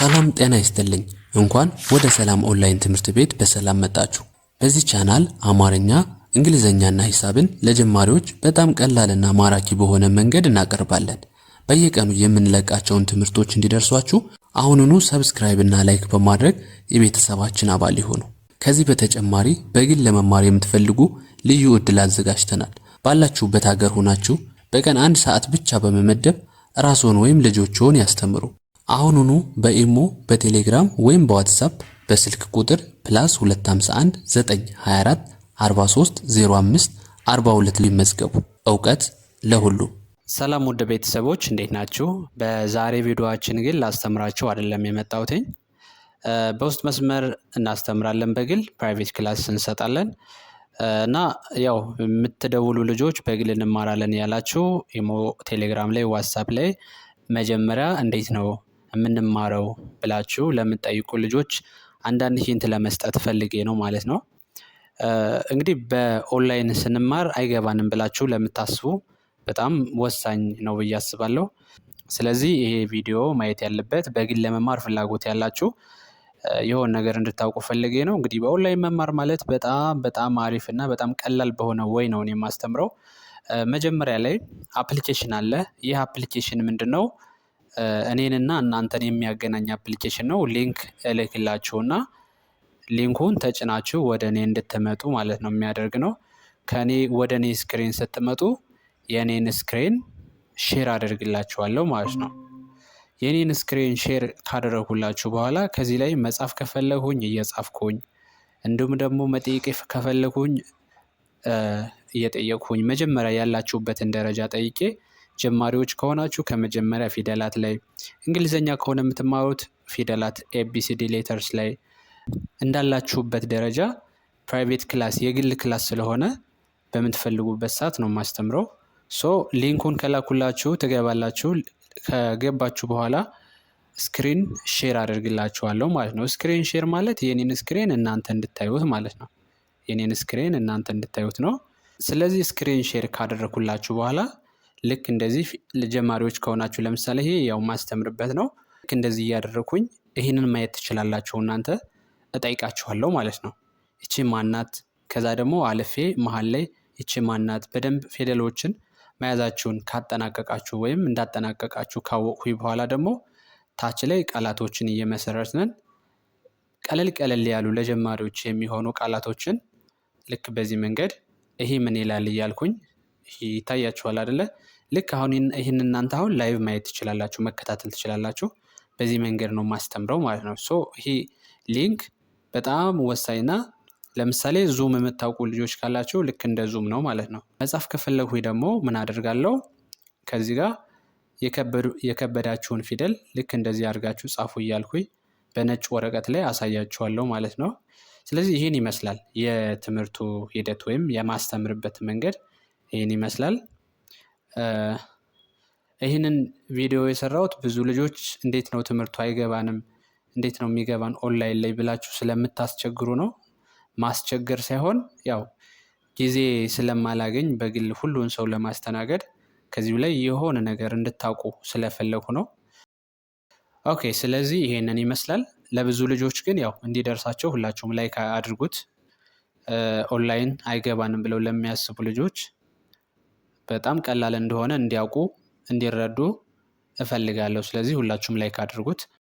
ሰላም ጤና ይስጥልኝ። እንኳን ወደ ሰላም ኦንላይን ትምህርት ቤት በሰላም መጣችሁ። በዚህ ቻናል አማርኛ፣ እንግሊዘኛና ሂሳብን ለጀማሪዎች በጣም ቀላልና ማራኪ በሆነ መንገድ እናቀርባለን። በየቀኑ የምንለቃቸውን ትምህርቶች እንዲደርሷችሁ አሁኑኑ ሰብስክራይብ እና ላይክ በማድረግ የቤተሰባችን አባል ይሁኑ። ከዚህ በተጨማሪ በግል ለመማር የምትፈልጉ ልዩ ዕድል አዘጋጅተናል። ባላችሁበት ሀገር ሆናችሁ በቀን 1 ሰዓት ብቻ በመመደብ ራስዎን ወይም ልጆችዎን ያስተምሩ። አሁኑኑ በኢሞ፣ በቴሌግራም ወይም በዋትስአፕ በስልክ ቁጥር +251 924 43 05 42 ሊመዝገቡ። ዕውቀት ለሁሉም። ሰላም ውድ ቤተሰቦች እንዴት ናችሁ? በዛሬ ቪዲዮአችን ግን ላስተምራችሁ አይደለም የመጣሁትኝ። በውስጥ መስመር እናስተምራለን፣ በግል ፕራይቬት ክላስ እንሰጣለን እና ያው የምትደውሉ ልጆች በግል እንማራለን ያላችሁ ኢሞ፣ ቴሌግራም ላይ ዋትስአፕ ላይ መጀመሪያ እንዴት ነው የምንማረው ብላችሁ ለምትጠይቁ ልጆች አንዳንድ ሂንት ለመስጠት ፈልጌ ነው ማለት ነው። እንግዲህ በኦንላይን ስንማር አይገባንም ብላችሁ ለምታስቡ በጣም ወሳኝ ነው ብዬ አስባለሁ። ስለዚህ ይሄ ቪዲዮ ማየት ያለበት በግል ለመማር ፍላጎት ያላችሁ የሆነ ነገር እንድታውቁ ፈልጌ ነው። እንግዲህ በኦንላይን መማር ማለት በጣም አሪፍ እና በጣም ቀላል በሆነ ወይ ነው የማስተምረው። መጀመሪያ ላይ አፕሊኬሽን አለ። ይህ አፕሊኬሽን ምንድን ነው? እኔንና እናንተን የሚያገናኝ አፕሊኬሽን ነው። ሊንክ እልክላችሁና ሊንኩን ተጭናችሁ ወደ እኔ እንድትመጡ ማለት ነው የሚያደርግ ነው። ከኔ ወደ እኔ ስክሪን ስትመጡ የኔን ስክሪን ሼር አደርግላችኋለሁ ማለት ነው። የኔን ስክሪን ሼር ካደረጉላችሁ በኋላ ከዚህ ላይ መጻፍ ከፈለጉኝ እየጻፍኩኝ፣ እንዲሁም ደግሞ መጠየቅ ከፈለጉኝ እየጠየቅኩኝ መጀመሪያ ያላችሁበትን ደረጃ ጠይቄ፣ ጀማሪዎች ከሆናችሁ ከመጀመሪያ ፊደላት ላይ፣ እንግሊዘኛ ከሆነ የምትማሩት ፊደላት ኤቢሲዲ ሌተርስ ላይ እንዳላችሁበት ደረጃ ፕራይቬት ክላስ የግል ክላስ ስለሆነ በምትፈልጉበት ሰዓት ነው የማስተምረው። ሊንኩን ከላኩላችሁ ትገባላችሁ። ከገባችሁ በኋላ ስክሪን ሼር አደርግላችኋለሁ ማለት ነው። ስክሪን ሼር ማለት የኔን ስክሪን እናንተ እንድታዩት ማለት ነው። የኔን ስክሪን እናንተ እንድታዩት ነው። ስለዚህ ስክሪን ሼር ካደረኩላችሁ በኋላ ልክ እንደዚህ ለጀማሪዎች ከሆናችሁ ለምሳሌ ይሄ ያው ማስተምርበት ነው። ልክ እንደዚህ እያደረኩኝ ይህንን ማየት ትችላላችሁ። እናንተ እጠይቃችኋለሁ ማለት ነው። ይቺ ማናት? ከዛ ደግሞ አልፌ መሀል ላይ ይቺ ማናት? በደንብ ፊደሎችን መያዛችሁን ካጠናቀቃችሁ ወይም እንዳጠናቀቃችሁ ካወቅኩኝ በኋላ ደግሞ ታች ላይ ቃላቶችን እየመሰረትነን ቀለል ያሉ ለጀማሪዎች የሚሆኑ ቃላቶችን ልክ በዚህ መንገድ ይሄ ምን ይላል እያልኩኝ ይታያችኋል አይደለ? ልክ አሁን ይህን እናንተ አሁን ላይቭ ማየት ትችላላችሁ፣ መከታተል ትችላላችሁ። በዚህ መንገድ ነው ማስተምረው ማለት ነው። ይሄ ሊንክ በጣም ወሳኝና ለምሳሌ ዙም የምታውቁ ልጆች ካላችሁ ልክ እንደ ዙም ነው ማለት ነው። መጻፍ ከፈለኩኝ ደግሞ ምን አደርጋለሁ? ከዚህ ጋር የከበዳችሁን ፊደል ልክ እንደዚህ አድርጋችሁ ጻፉ እያልኩኝ በነጭ ወረቀት ላይ አሳያችኋለሁ ማለት ነው። ስለዚህ ይህን ይመስላል የትምህርቱ ሂደት ወይም የማስተምርበት መንገድ ይህን ይመስላል። ይህንን ቪዲዮ የሰራሁት ብዙ ልጆች እንዴት ነው ትምህርቱ አይገባንም፣ እንዴት ነው የሚገባን ኦንላይን ላይ ብላችሁ ስለምታስቸግሩ ነው። ማስቸገር ሳይሆን ያው ጊዜ ስለማላገኝ በግል ሁሉን ሰው ለማስተናገድ ከዚሁ ላይ የሆነ ነገር እንድታውቁ ስለፈለኩ ነው። ኦኬ፣ ስለዚህ ይሄንን ይመስላል። ለብዙ ልጆች ግን ያው እንዲደርሳቸው ሁላችሁም ላይክ አድርጉት። ኦንላይን አይገባንም ብለው ለሚያስቡ ልጆች በጣም ቀላል እንደሆነ እንዲያውቁ እንዲረዱ እፈልጋለሁ። ስለዚህ ሁላችሁም ላይክ አድርጉት።